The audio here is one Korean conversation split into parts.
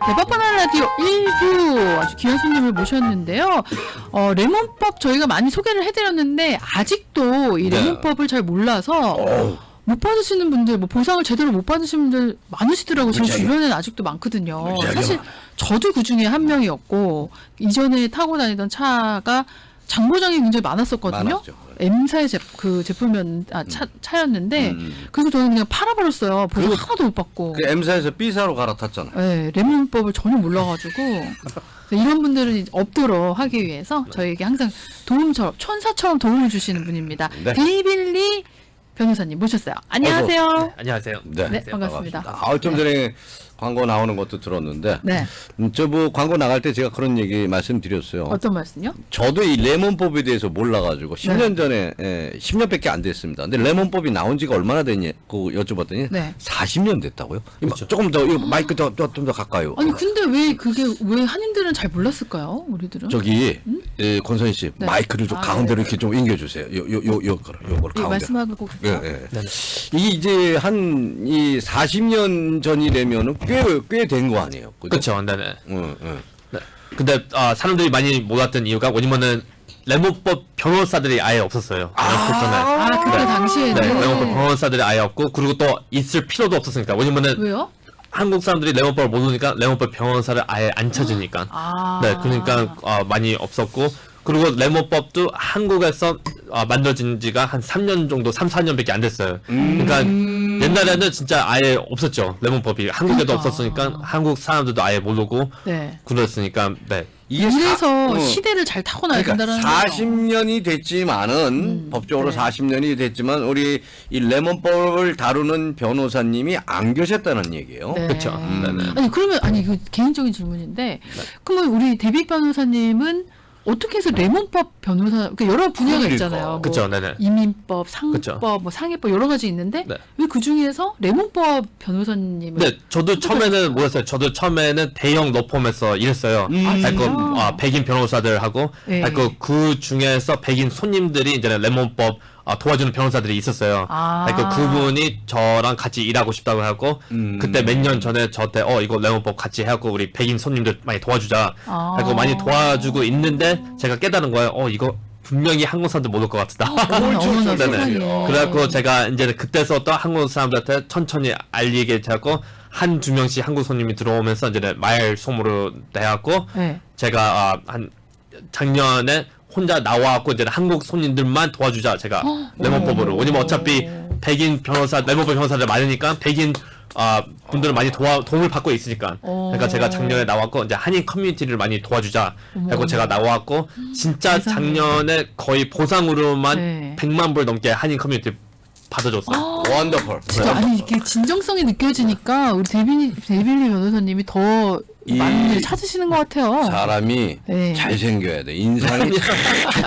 대박바나나 라디오 1부 아주 귀한 손님을 모셨는데요. 레몬법 저희가 많이 소개를 해드렸는데 아직도 이 레몬법을 잘 몰라서 못 받으시는 분들, 뭐 보상을 제대로 못 받으시는 분들 많으시더라고요. 제 주변에는 아직도 많거든요. 사실 저도 그 중에 한 명이었고 이전에 타고 다니던 차가 장고장이 굉장히 많았었거든요. 많았죠. M사의 차였는데 그래서 저는 그냥 팔아버렸어요. 보상 하나도 못 받고. 그 M사에서 B사로 갈아탔잖아요. 네, 레몬법을 전혀 몰라가지고 이런 분들은 이제 없도록 하기 위해서 저희에게 항상 도움처럼 천사처럼 도움을 주시는 분입니다. 네. 데이빌리 변호사님 모셨어요. 안녕하세요. 네, 안녕하세요. 네, 반갑습니다. 좀 전에 광고 나오는 것도 들었는데, 네. 저 뭐 광고 나갈 때 제가 그런 얘기 말씀드렸어요. 어떤 말씀요? 저도 이 레몬법에 대해서 몰라가지고 10년 전에 10년밖에 안 됐습니다. 근데 레몬법이 나온 지가 얼마나 됐냐고 여쭤봤더니 네. 40년 됐다고요? 조금 더 이거 마이크 좀 더 가까이요. 아니 근데 왜 한인들은 잘 몰랐을까요? 우리들은? 저기 권선희 씨 네. 마이크를 좀 가운데로 이렇게 좀 옮겨주세요. 요걸 가운데. 말씀하고 싶어요. 예. 이게 이제 한 이 40년 전이라면은 꽤 된 거 아니에요? 그렇죠. 네네. 네. 네. 근데 사람들이 많이 몰랐던 이유가 왜냐면은 레몬법 변호사들이 아예 없었어요. 그때 당시에는 네, 레몬법 변호사들이 아예 없고 그리고 또 있을 필요도 없었으니까. 왜냐면은 왜요? 한국 사람들이 레몬법을 모르니까 레몬법 변호사를 아예 안 찾으니까. 네, 그러니까 많이 없었고 그리고 레몬법도 한국에서 만들어진 지가 한 3년 정도, 3, 4년밖에 안 됐어요. 그러니까 옛날에는 진짜 아예 없었죠. 레몬법이 한국에도 그러니까. 없었으니까 한국 사람들도 아예 모르고 네. 그랬으니까 네. 이래서 시대를 잘 타고나야 그러니까 된다는 거죠. 40년이 됐지만은 법적으로 네. 40년이 됐지만 우리 이 레몬법을 다루는 변호사님이 안 계셨다는 얘기예요. 네. 그쵸. 네네. 아니 그러면 이거 개인적인 질문인데 그러면 우리 데뷔 변호사님은 어떻게 해서 레몬법 변호사 그러니까 여러 분야가 그러니까. 있잖아요. 뭐 그쵸, 네네. 이민법, 상법, 그쵸. 뭐 상해법 여러 가지 있는데 네. 왜 그 중에서 레몬법 변호사님을 네, 저도 처음에는 몰랐어요. 저도 처음에는 대형 로펌에서 일했어요. 진짜? 백인 변호사들하고, 네. 그 중에서 백인 손님들이 이제 레몬법 도와주는 변호사들이 있었어요. 그분이 저랑 같이 일하고 싶다고 하고, 그때 몇 년 전에 저한테 이거 레몬법 같이 해갖고 우리 백인 손님들 많이 도와주자. 하고 많이 도와주고 있는데 제가 깨달은 거예요. 이거 분명히 한국 사람들 모를 것 같다. 어머나 네네. 세상에. 그래갖고 제가 이제 그때서부터 한국 사람들한테 천천히 알리게 되었고 한 두 명씩 한국 손님이 들어오면서 이제 말 소모로 해갖고 네. 제가 한 작년에 혼자 나와갖고 이제 한국 손님들만 도와주자 제가 레몬법으로. 왜냐면 어차피 백인 변호사 레몬법 변호사들 많으니까 백인 분들은 많이 도움을 받고 있으니까. 그러니까 제가 작년에 나왔고 이제 한인 커뮤니티를 많이 도와주자. 그리고 제가 나왔고 진짜 세상에. 작년에 거의 보상으로만 네. 100만 불 넘게 한인 커뮤니티 받아줬어요. 원더풀. 진짜 아니 이게 진정성이 느껴지니까 우리 데빌리 변호사님이 더 많은 일을 찾으시는 것 같아요. 사람이 네. 잘생겨야 돼. 인상이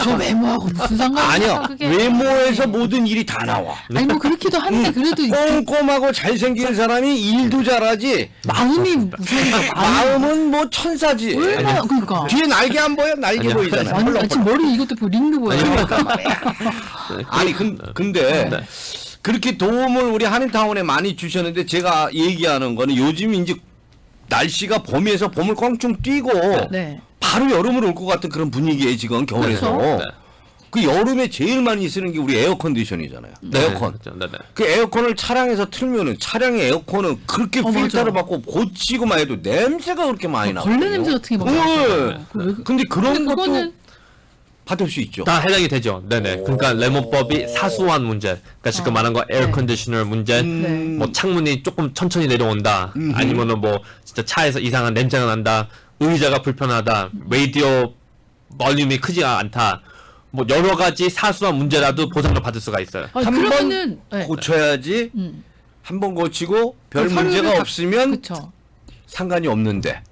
저 외모하고 무슨 상관이야? 아니야. 그게. 외모에서 모든 일이 다 나와. 아니 뭐 그렇기도 한데 그래도 꼼꼼하고 잘생긴 사람이 일도 잘하지. 마음이 무슨 마음은 뭐 천사지. 얼마나 그러니까. 뒤에 날개 안 보여? 날개 보이잖아. 아니 지금 머리 이것도 링도 보여요. 아니 근데 네. 그렇게 도움을 우리 한인타운에 많이 주셨는데 제가 얘기하는 거는 요즘 이제 날씨가 봄에서 봄을 껑충 뛰고 네. 바로 여름으로 올 것 같은 그런 분위기에 지금 겨울에서 그렇죠. 그 여름에 제일 많이 쓰는 게 우리 에어컨디션이잖아요. 에어컨. 네네. 그 에어컨을 차량에서 틀면은 차량의 에어컨은 그렇게 필터를 맞아. 받고 고치고만 해도 냄새가 그렇게 많이 나거든요. 벌레 냄새 같은 게 막 네. 나잖아요. 근데 그런 근데 것도 그거는 받을 수 있죠. 다 해당이 되죠. 네네. 그러니까 레몬법이 사소한 문제. 그러니까 지금 말한 거 에어컨디셔너 문제, 네. 뭐 창문이 조금 천천히 내려온다, 아니면은 뭐 진짜 차에서 이상한 냄새가 난다, 의자가 불편하다, 라디오 볼륨이 크지가 않다. 뭐 여러 가지 사소한 문제라도 보상을 받을 수가 있어요. 아니, 한 그러면은 번 고쳐야지. 한 번 고치고 별 서류를 문제가 다- 없으면 그쵸. 상관이 없는데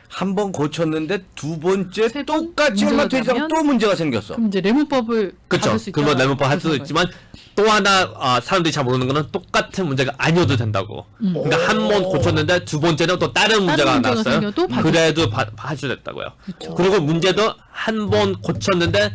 한 번 고쳤는데 두 번째 세 번? 똑같이 얼마 문제가 되지 않고 나면? 또 문제가 생겼어. 그럼 이제 레몬법을 그렇죠. 받을 수 있다. 그러면 레몬법 할 수도 있지만 또 하나 사람들이 잘 모르는 거는 똑같은 문제가 아니어도 된다고. 그러니까 한 번 고쳤는데 두 번째는 또 다른 문제가 문제가 나왔어요. 생겨도 받을 그래도 할 수 됐다고요. 그쵸. 그리고 문제도 한 번 고쳤는데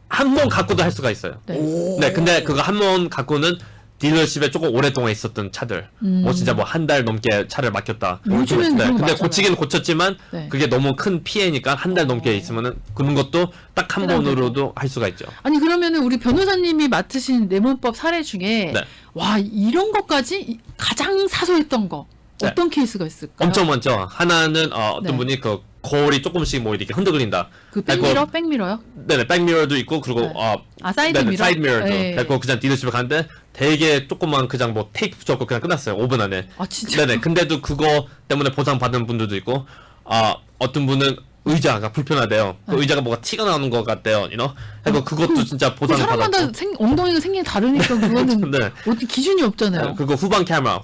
한 번 갖고도 할 수가 있어요. 네. 네, 근데 그거 한 번 갖고는 딜러십에 조금 오랫동안 있었던 차들, 뭐 진짜 뭐 한 달 넘게 차를 맡겼다. 요즘엔 네, 그런 거 근데 많잖아요. 고치기는 고쳤지만 네. 그게 너무 큰 피해니까 한 달 넘게 있으면은 그런 것도 딱 한 해당되고. 번으로도 할 수가 있죠. 아니 그러면은 우리 변호사님이 맡으신 레몬법 사례 중에 네. 와 이런 것까지 가장 사소했던 거 네. 어떤 케이스가 있을까요? 엄청 많죠. 하나는 어떤 네. 분이 그 거울이 조금씩 뭐 이렇게 흔들린다. 그 백미러, 백미러요? 네네, 백미러도 있고 그리고 네. 아, 사이드 네네, 미러? 사이드 미러도. 네. 그래서 그냥 딜러십에 갔는데 되게 조그만 그냥 뭐 테이프 붙였고 그냥 끝났어요. 5분 안에. 아 진짜. 네네. 근데도 그거 때문에 보상 받은 분들도 있고, 어떤 분은 의자가 불편하대요. 그 네. 의자가 뭐가 티가 나는 것 같대요, you know? 그래서 그것도 진짜 그 보상을 사람마다 받았고. 엉덩이가 생긴 게 다르니까 그거는 네. 어떻게 기준이 없잖아요. 그리고 후방 카메라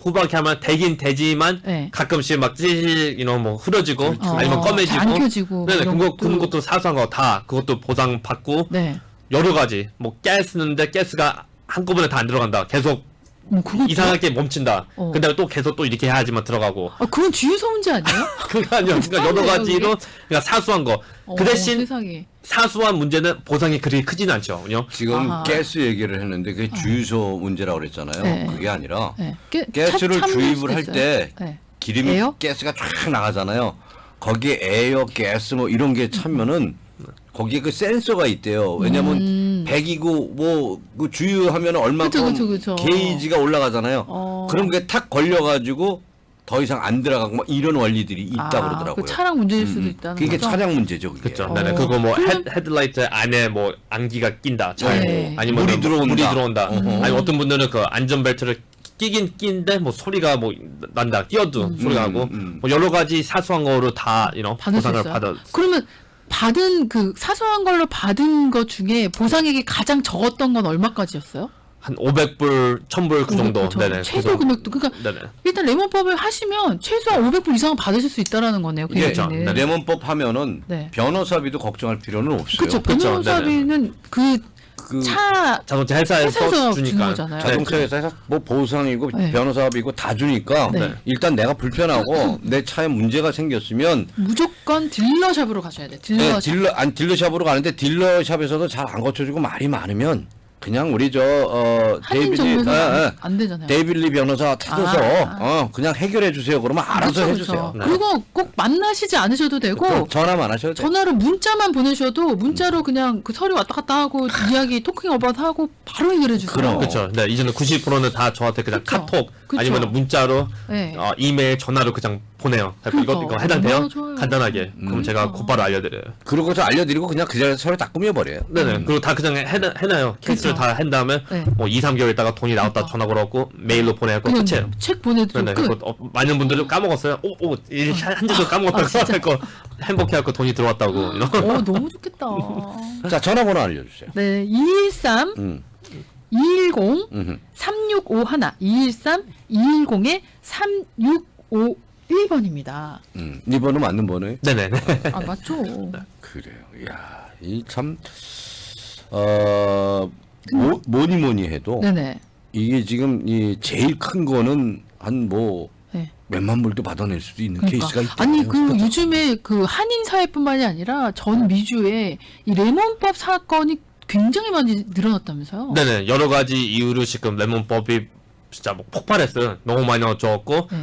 되긴 되지만 네. 가끔씩 막 찌질, you know, 뭐 흐려지고 아니면 검해지고. 잘안 켜지고 네네. 이런 그런 것도 사소한 거 다 그것도 보상 받고 네. 여러 가지 뭐 가스는데 가스가 한꺼번에 다 안 들어간다. 계속 뭐 그거 이상하게 멈춘다. 어. 근데 또 계속 또 이렇게 해야지만 들어가고. 아 그건 주유소 문제 아니에요? 그거 아니요. 그러니까 여러 그게? 가지로 그러니까 사소한 거. 그 대신 세상에. 사소한 문제는 보상이 그리 크진 않죠. 그죠? 지금 아하. 가스 얘기를 했는데 그게 주유소 문제라고 그랬잖아요. 네. 그게 아니라 네. 가스를 차 참을 주입을 수도 할 있어요. 때 네. 기름이 에어? 가스가 쫙 나가잖아요. 거기에 에어, 가스 뭐 이런 게 차면은 거기에 그 센서가 있대요. 왜냐면 100이고 뭐그 주유하면 얼마큼 그쵸. 게이지가 올라가잖아요. 어. 그럼 그게 탁 걸려가지고 더 이상 안 들어가고 뭐 이런 원리들이 있다 그러더라고요. 그 차량 문제일 수도 있다는 그게 거죠. 차량 문제죠. 그게. 그렇죠. 어. 네네. 그거 뭐 그러면- 헤드라이트 안에 뭐 안기가 낀다. 잘. 네. 아니면 물이 들어온다. 물이 들어온다. 어허. 아니 어떤 분들은 그 안전벨트를 끼긴 끼는데 뭐 소리가 뭐 난다. 끼어도 소리가 나고 뭐 여러 가지 사소한 거로 다 받을 수 보상을 있어요. 받아. 그러면 받은 그 사소한 걸로 받은 것 중에 보상액이 가장 적었던 건 얼마까지였어요? 한 500불, 1000불 그 정도. 500불 네네. 최소 그래서- 금액도 그러니까 네네. 일단 레몬법을 하시면 최소한 500불 이상은 받으실 수 있다라는 거네요. 그 이게 그렇죠. 얘기는. 네. 레몬법 하면은 네. 변호사비도 걱정할 필요는 없어요. 그렇죠. 그쵸, 변호사비는 그 그 차 자동차 회사에서 회사에서 주니까. 주는 거잖아요. 자동차 회사에서 뭐 보상이고 네. 변호사비고 다 주니까 네. 일단 내가 불편하고 내 차에 문제가 생겼으면 무조건 딜러샵으로 가셔야 돼. 딜러샵. 딜러샵으로 가는데 딜러샵에서도 잘 안 고쳐주고 말이 많으면 그냥 우리 한인 데이비드 정도에서 안 되잖아요. 데이빌리 변호사 찾아서 아. 그냥 해결해 주세요. 그러면 알아서 그쵸, 해주세요. 그쵸. 그리고 꼭 만나시지 않으셔도 되고 전화만 하셔도 돼요. 전화로 문자만 보내셔도 문자로 그냥 그 서류 왔다 갔다 하고 이야기 토킹 어바웃 하고 바로 해결해 주세요. 그럼. 그렇죠. 네, 이제는 90%는 다 저한테 그냥 그쵸. 카톡 그쵸. 아니면 문자로 네. 이메일, 전화로 그냥 보내요. 그러니까. 이거 해당돼요? 얼마나 좋아요. 간단하게. 그럼 제가 곧바로 알려드려요. 그러고서 알려드리고 그냥 그 자리에서 서류 다 꾸며버려요. 네네. 그리고 다 그냥 해놔요. 케이스를 다 한 다음에 네. 뭐 2, 3개월 있다가 돈이 나왔다 그러니까. 전화 걸었고 메일로 보내고 그냥 끝이에요. 책 보내드리고 네네. 끝. 그리고 많은 분들은 까먹었어요. 한 줄도 까먹었다고 진짜? 해갖고 행복해갖고 돈이 들어왔다고. 너무 좋겠다. 자, 전화번호 알려주세요. 네, 213 음. 210 음흠. 3651 213 210에 3651번입니다. 이 번호 맞는 번호예요? 네네네. 아 맞죠. 그래요. 야, 이 참, 뭐니 해도 네네. 이게 지금 이 제일 큰 거는 한 뭐 네. 몇만 불도 받아낼 수도 있는 그러니까. 케이스가 있다. 아니 그 요즘에 그 한인 사회뿐만이 아니라 전 미주에 이 레몬법 사건이 굉장히 많이 늘어났다면서요? 네네. 여러 가지 이유로 지금 레몬법이 진짜 뭐 폭발했어요. 너무 많이 나왔고 네.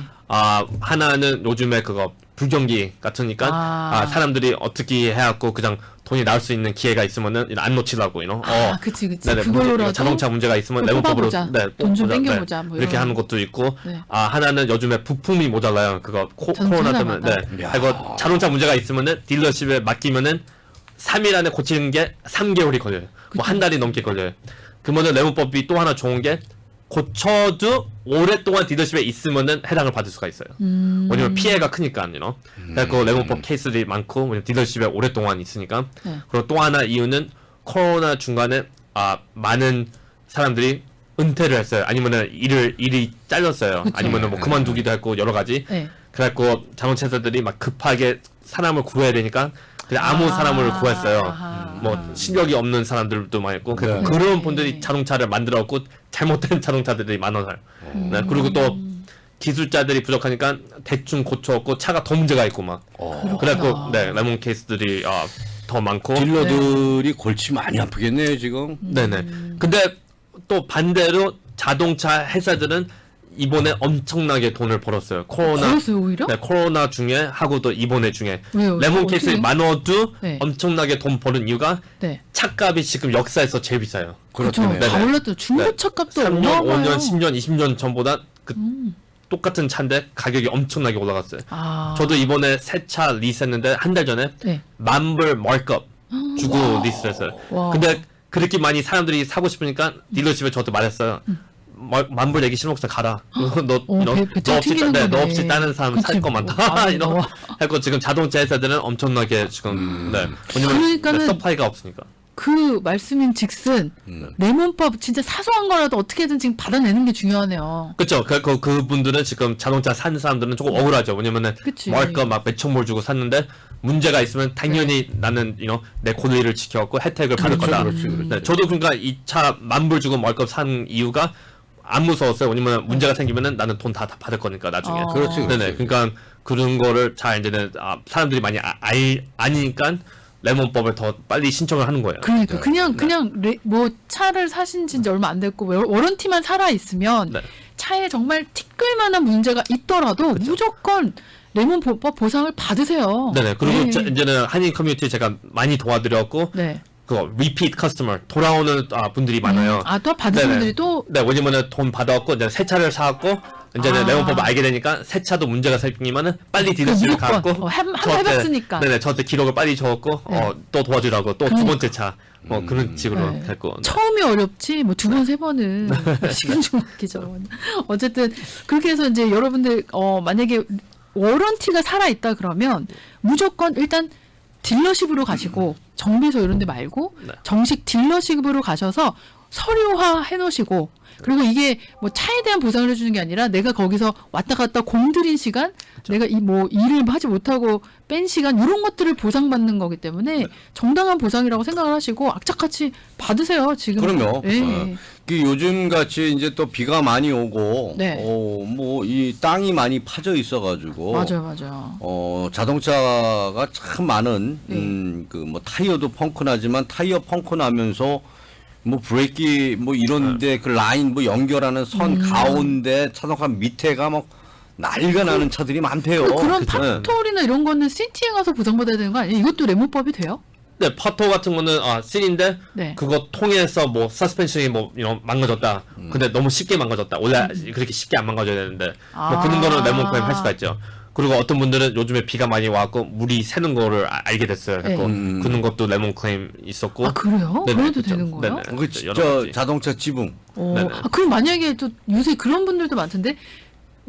하나는 요즘에 그거 불경기 같으니까 사람들이 어떻게 해갖고 그냥 돈이 나올 수 있는 기회가 있으면은 안 놓치려고 그치. 네네, 그걸로라도 자동차 문제가 있으면 그걸 레몬법으로 뽑아보자. 돈좀 땡겨보자. 뭐 이렇게 이런. 하는 것도 있고 네. 하나는 요즘에 부품이 모자라요. 그거 전 코로나 때문에 회사마다. 야. 그리고 자동차 문제가 있으면은 딜러십에 맡기면은 3일 안에 고치는 게 3개월이 걸려요. 뭐 한 달이 넘게 걸려요. 그러면은 레몬법이 또 하나 좋은 게 고쳐도 오랫동안 딜러십에 있으면은 해당을 받을 수가 있어요. 왜냐면 피해가 크니까, 그래서 레몬법 케이스들이 많고, 왜냐면 딜러십에 오랫동안 있으니까. 네. 그리고 또 하나 이유는 코로나 중간에 많은 사람들이 은퇴를 했어요. 아니면은 일이 잘렸어요. 그쵸. 아니면은 뭐 그만두기도 했고 여러 가지. 네. 그래갖고 자동차 회사들이 막 급하게 사람을 구해야 되니까 그냥 아무 사람을 구했어요. 아하. 뭐 실력이 없는 사람들도 많이 있고 네. 그런 분들이 자동차를 만들었고 잘못된 자동차들이 많아요. 네, 그리고 또 기술자들이 부족하니까 대충 고쳐갖고 차가 더 문제가 있고 막 그래갖고 네, 레몬 케이스들이 더 많고 딜러들이 골치 많이 아프겠네요 지금. 네네. 근데 또 반대로 자동차 회사들은 이번에 엄청나게 돈을 벌었어요. 벌었어요, 오히려? 네, 코로나 중에 하고 또 이번에 중에 왜요? 레몬 어떻게? 케이스 만워도 네. 엄청나게 돈 버는 이유가 네. 차값이 지금 역사에서 제일 비싸요. 그렇죠. 그렇다네요. 다 네네. 올랐죠. 중고차 값도 3년, 어마어마해요. 5년, 10년, 20년 전보다 그 똑같은 차인데 가격이 엄청나게 올라갔어요. 아. 저도 이번에 새 차 리스했는데 한 달 전에 네. 만불 마크업 주고 리스를 했어요. 와. 근데 그렇게 많이 사람들이 사고 싶으니까 딜러십에 저한테 말했어요. 만불 내기 싫으면 그냥 가라. 배짱 없이 튕기는 너 거네. 없이 다른 사람 그치. 살 거 많다. 아, 이런 하고 지금 자동차 회사들은 엄청나게 지금 네. 왜냐면 그러니까는- 서플라이가 없으니까. 그 말씀인 즉슨 레몬법 진짜 사소한 거라도 어떻게든 지금 받아내는 게 중요하네요. 그렇죠. 그분들은 지금 자동차 산 사람들은 조금 억울하죠. 왜냐면은 그치. 마크업 막 몇천 불 주고 샀는데 문제가 있으면 당연히 나는 내 권리를 지켜갖고 혜택을 받을 그렇죠, 거다. 그렇지, 그렇지. 네, 저도 그러니까 이 차 만 불 주고 마크업 산 이유가 안 무서웠어요. 왜냐면 문제가 생기면은 나는 돈 다 받을 거니까 나중에. 그렇지, 그렇지. 네네. 그러니까 그런 거를 잘 이제는 사람들이 많이 아니니까 레몬법을 더 빨리 신청을 하는 거예요. 그러니까 네. 그냥 뭐 차를 사신 지 이제 얼마 안 됐고 워런티만 살아 있으면 네. 차에 정말 티끌만한 문제가 있더라도 무조건 레몬법 보상을 받으세요. 네네. 그리고 네. 이제는 한인 커뮤니티 제가 많이 도와드렸고 네. 그거 리피트 커스터머 돌아오는 분들이 많아요. 또 받으신 네네. 분들이 또 네, 왜냐면은 돈 받아갖고 이제 새 차를 사갖고 이제는 레몬법을 알게 되니까 새 차도 문제가 생기면은 빨리 딜러십을 무조건. 가갖고 한번 해봤으니까. 네네, 저한테 기록을 빨리 적었고 네. 또 도와주라고 또 두 번째 차 그런 식으로 네. 됐고. 네. 처음이 어렵지 뭐 두 번 세 번은 시간 좀 아끼죠. 어쨌든 그렇게 해서 이제 여러분들 만약에 워런티가 살아 있다 그러면 무조건 일단 딜러십으로 가시고 정비소 이런 데 말고 네. 정식 딜러십으로 가셔서 서류화 해 놓으시고 그리고 이게 뭐 차에 대한 보상을 해주는 게 아니라 내가 거기서 왔다 갔다 공들인 시간 내가 이 뭐 일을 하지 못하고 뺀 시간 이런 것들을 보상받는 거기 때문에 정당한 보상이라고 생각을 하시고 악착같이 받으세요 지금. 그럼요. 네. 그 요즘 같이 이제 또 비가 많이 오고, 네. 뭐 이 땅이 많이 파져 있어가지고, 맞아요. 자동차가 참 많은, 네. 그 뭐 타이어도 펑크 나지만 타이어 펑크 나면서 뭐 브레이크 뭐 이런데 그 라인 뭐 연결하는 선 가운데 자동차 밑에가 막 난리가 나는 차들이 많대요. 그런 그쵸? 팟톨이나 이런 거는 CT에 가서 보상받아야 되는 거 아니에요? 이것도 레몬법이 돼요? 네, 퍼터 같은 거는 씬인데 네. 그거 통해서 뭐 서스펜션이 뭐 망가졌다. 근데 너무 쉽게 망가졌다. 원래 그렇게 쉽게 안 망가져야 되는데 뭐 그런 거는 레몬 클레임 할 수가 있죠. 그리고 어떤 분들은 요즘에 비가 많이 와갖고 물이 새는 거를 알게 됐어요. 그래서 그런 것도 레몬 클레임 있었고. 아 그래요? 네네, 그래도 그쵸. 되는 거예요? 네네. 그 여러 진짜 가지. 자동차 지붕. 네네. 그럼 만약에 또 요새 그런 분들도 많던데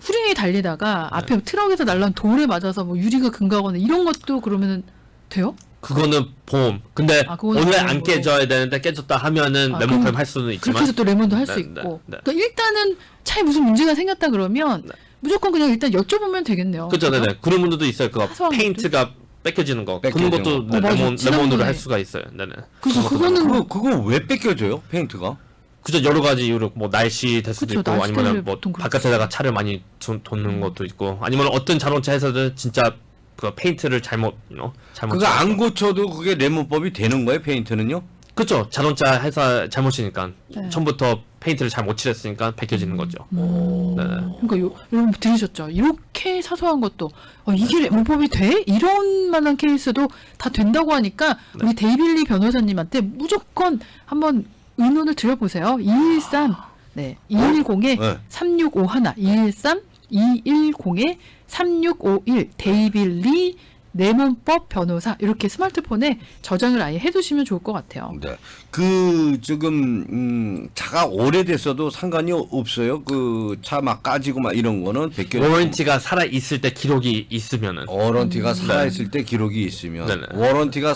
후륜이 달리다가 앞에 트럭에서 날라온 돌에 맞아서 뭐 유리가 금가거나 이런 것도 그러면은 돼요? 그거는 보험. 근데 그거는 원래 안 보험으로. 깨져야 되는데 깨졌다 하면은 레몬 그럼 클레임 할 수는 있지만. 그렇게 해서 또 레몬도 할 수 네, 있고. 네, 네. 그러니까 일단은 차에 무슨 문제가 생겼다 그러면 무조건 그냥 일단 여쭤보면 되겠네요. 그죠, 네네. 그런 분들도 있어요. 그거 사소한 페인트가 뺏겨지는 거. 그런 뺏겨지는 것도 거. 맞아. 레몬으로 지난번에. 할 수가 있어요. 네네. 그래서 그거는 그거 왜 뺏겨져요? 페인트가? 그죠, 여러 가지 이유로 뭐 날씨 될 수도 그쵸, 있고 날씨 아니면 때문에 뭐 보통 그렇죠. 바깥에다가 차를 많이 뒀는 것도 있고 아니면 어떤 자동차 회사들 진짜 그 페인트를 잘못 그거 칠해서. 안 고쳐도 그게 레몬법이 되는 거예요? 페인트는요? 그쵸, 자동차 회사 잘못이니까 네. 처음부터 페인트를 잘 못 칠했으니까 벗겨지는 거죠. 네네. 그러니까 여러분 들으셨죠? 이렇게 사소한 것도 이게 레몬법이 돼? 이런 만한 케이스도 다 된다고 하니까 우리 데이빌리 변호사님한테 무조건 한번 의논을 드려보세요. 213 210에 네. 3651 213 210에 3651 데이빌리 레몬법 변호사 이렇게 스마트폰에 저장을 아예 해두시면 좋을 것 같아요. 네. 그 지금 차가 오래됐어도 상관이 없어요. 그 차 막 까지고 막 이런 거는 워런티가 살아 있을 때 기록이 있으면은 워런티가 살아 있을 때 기록이 있으면 네네. 워런티가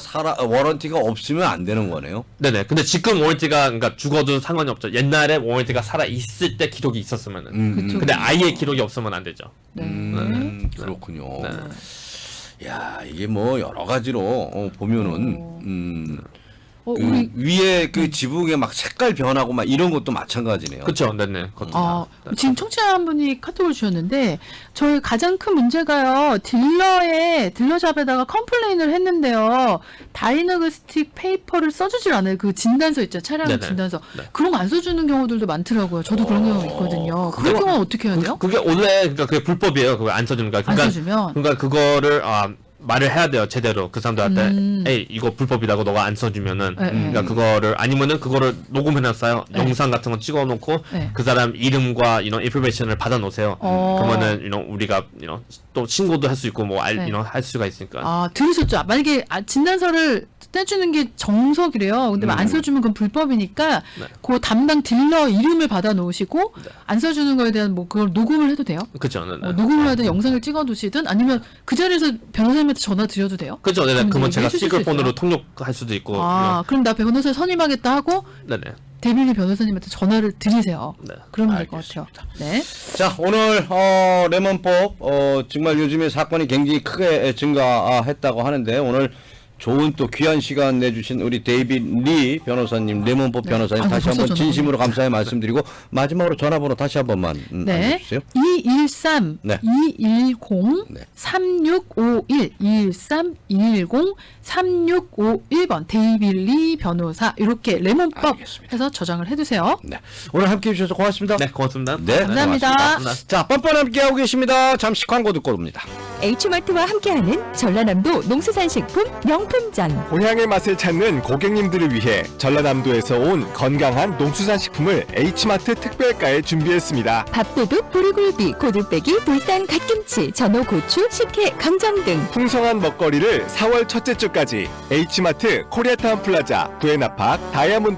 없으면 안 되는 거네요. 네네. 근데 지금 워런티가 그러니까 죽어도 상관이 없죠. 옛날에 워런티가 살아 있을 때 기록이 있었으면은. 그쵸. 근데 아예 기록이 없으면 안 되죠. 네. 그렇군요. 네. 야, 이게 뭐 여러 가지로 보면은 우리 위에 그 지붕에 막 색깔 변하고 막 이런 것도 마찬가지네요. 그렇죠. 네네. 그것도 다. 지금 청취자 한 분이 카톡을 주셨는데 저희 가장 큰 문제가요. 딜러샵에다가 컴플레인을 했는데요. 다이너그스틱 페이퍼를 써주질 않아요. 그 진단서 있죠. 차량 네네. 진단서. 네. 그런 거 안 써주는 경우들도 많더라고요. 저도 그런 경우 있거든요. 그럴 경우는 어떻게 해야 돼요? 그게 원래 그러니까 그게 불법이에요. 그거 안 써주는 거. 안 써주면? 그러니까 그거를 말을 해야 돼요. 제대로 그 사람들한테. 에이 이거 불법이라고 너가 안 써주면은. 네, 그러니까 그거를 아니면은 그거를 녹음해놨어요. 네. 영상 같은 거 찍어놓고 네. 그 사람 이름과 이런 인포메이션을 받아놓으세요. 그러면은 우리가 또 신고도 할 수 있고 뭐 네. 할 수가 있으니까. 들으셨죠? 만약에 진단서를 떼주는 게 정석이래요. 근데 안 써주면 그건 불법이니까 네. 그 담당 딜러 이름을 받아 놓으시고 안 써주는 거에 대한 뭐 그걸 녹음을 해도 돼요? 그렇죠. 네. 녹음을 하든 영상을 찍어두시든 아니면 그 자리에서 변호사님한테 전화 드려도 돼요? 그렇죠. 네네. 그러면 제가 해주실 수 스피커폰으로 있어요? 통역할 수도 있고. 그럼 나 변호사 선임하겠다 하고 네네. 대변인 변호사님한테 전화를 드리세요. 네. 그러면 될 것 같아요. 네. 자, 오늘 레몬법 정말 요즘에 사건이 굉장히 크게 증가했다고 하는데 오늘 좋은 또 귀한 시간 내주신 우리 데이빗 리 변호사님, 레몬법 네. 변호사님 다시 벌써 한번 전화 진심으로 감사의 말씀드리고 마지막으로 전화번호 다시 한 번만 네. 알려주세요. 213 네. 210 네. 3651 213 210 3651번 데이빌리 변호사 이렇게 레몬법 알겠습니다. 해서 저장을 해두세요. 네. 오늘 함께 해주셔서 고맙습니다. 네, 고맙습니다. 네, 감사합니다. 고맙습니다. 자, 뻔뻔 함께하고 계십니다. 잠시 광고 듣고 옵니다. H마트와 함께하는 전라남도 농수산식품 명품전. 고향의 맛을 찾는 고객님들을 위해 전라남도에서 온 건강한 농수산식품을 H마트 특별가에 준비했습니다. 밥도둑, 보리굴비, 고들빼기, 불산 갓김치, 전어 고추, 식혜, 강정 등 풍성한 먹거리를 4월 첫째 주까지 H마트 코리아타운 플라자, 구에나팍, 다이아몬드